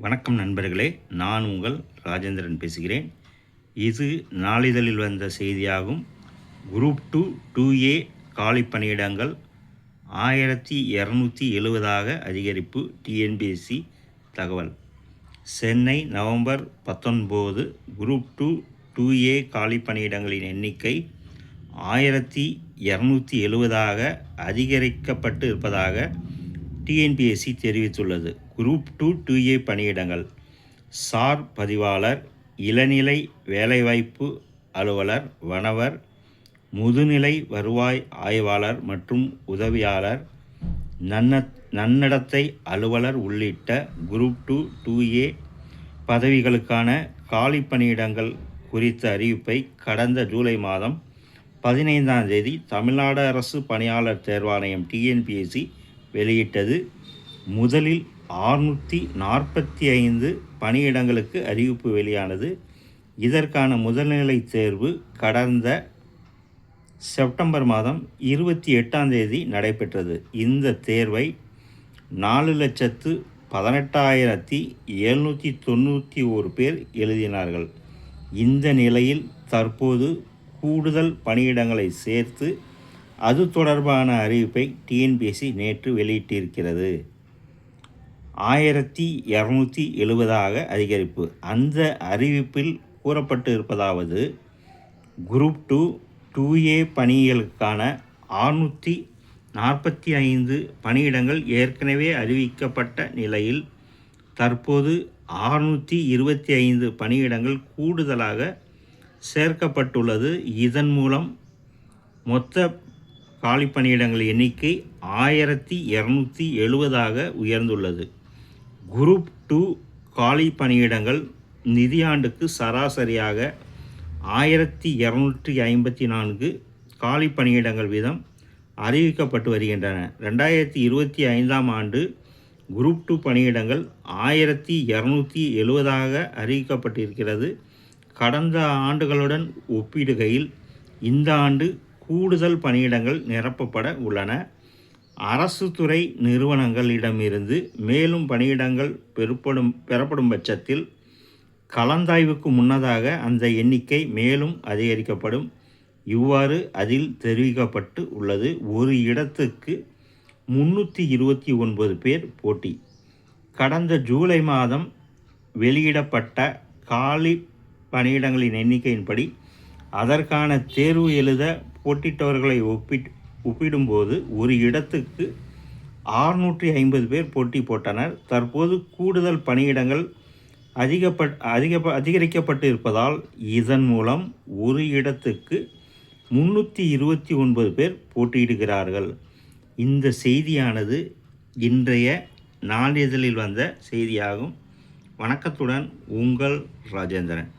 வணக்கம் நண்பர்களே, நான் உங்கள் ராஜேந்திரன் பேசுகிறேன். இது நாளிதழில் வந்த செய்தியாகும். குரூப் 2 2A காலி பணியிடங்கள் 1270 அதிகரிப்பு. டிஎன்பிஎஸ்சி தகவல். சென்னை நவம்பர் 19. குரூப் 2 2A காலி பணியிடங்களின் எண்ணிக்கை 1270 அதிகரிக்கப்பட்டு இருப்பதாக டிஎன்பிஎஸ்சி தெரிவித்துள்ளது. குரூப் 2 2A பணியிடங்கள்: சார் பதிவாளர், இளநிலை வேலைவாய்ப்பு அலுவலர், வனவர், முதுநிலை வருவாய் ஆய்வாளர் மற்றும் உதவியாளர், நன்னடத்தை அலுவலர் உள்ளிட்ட குரூப் 2 2A பதவிகளுக்கான காலி பணியிடங்கள் குறித்த அறிவிப்பை கடந்த ஜூலை மாதம் 15ஆம் தேதி தமிழ்நாடு அரசு பணியாளர் தேர்வாணையம் டிஎன்பிஎஸ்சி வெளியிட்டது. முதலில் 645 பணியிடங்களுக்கு அறிவிப்பு வெளியானது. இதற்கான முதல்நிலை தேர்வு கடந்த செப்டம்பர் மாதம் 28ஆம் தேதி நடைபெற்றது. இந்த தேர்வை 4,18,791 பேர் எழுதினார்கள். இந்த நிலையில் தற்போது கூடுதல் பணியிடங்களை சேர்த்து அது தொடர்பான அறிவிப்பை டிஎன்பிஎஸ்சி நேற்று வெளியிட்டிருக்கிறது. 1270 அதிகரிப்பு. அந்த அறிவிப்பில் கூறப்பட்டு இருப்பதாவது: குரூப் 2 2A பணிகளுக்கான 645 பணியிடங்கள் ஏற்கனவே அறிவிக்கப்பட்ட நிலையில் தற்போது 625 பணியிடங்கள் கூடுதலாக சேர்க்கப்பட்டுள்ளது. இதன் மூலம் மொத்த காலி பணியிடங்கள் எண்ணிக்கை 1270 உயர்ந்துள்ளது. குரூப் 2 காலி பணியிடங்கள் நிதியாண்டுக்கு சராசரியாக 1254 காலி பணியிடங்கள் வீதம் அறிவிக்கப்பட்டு வருகின்றன. 2025ஆம் ஆண்டு குரூப் 2 பணியிடங்கள் 1270 அறிவிக்கப்பட்டிருக்கிறது. கடந்த ஆண்டுகளுடன் ஒப்பிடுகையில் இந்த ஆண்டு கூடுதல் பணியிடங்கள் நிரப்பப்பட உள்ளன. அரசு துறை நிறுவனங்களிடமிருந்து மேலும் பணியிடங்கள் பெறப்படும் பட்சத்தில் கலந்தாய்வுக்கு முன்னதாக அந்த எண்ணிக்கை மேலும் அதிகரிக்கப்படும். இவ்வாறு அதில் தெரிவிக்கப்பட்டு உள்ளது. ஒரு இடத்துக்கு 329 பேர் போட்டி. கடந்த ஜூலை மாதம் வெளியிடப்பட்ட காலி பணியிடங்களின் எண்ணிக்கையின்படி அதற்கான தேர்வு எழுத போட்டியிட்டவர்களை ஒப்பிடும்போது ஒரு இடத்துக்கு 650 பேர் போட்டி போட்டனர். தற்போது கூடுதல் பணியிடங்கள் அதிகரிக்கப்பட்டு இருப்பதால் இதன் மூலம் ஒரு இடத்துக்கு 329 பேர் போட்டியிடுகிறார்கள். இந்த செய்தியானது இன்றைய நாளிதழில் வந்த செய்தியாகும். வணக்கத்துடன் உங்கள் ராஜேந்திரன்.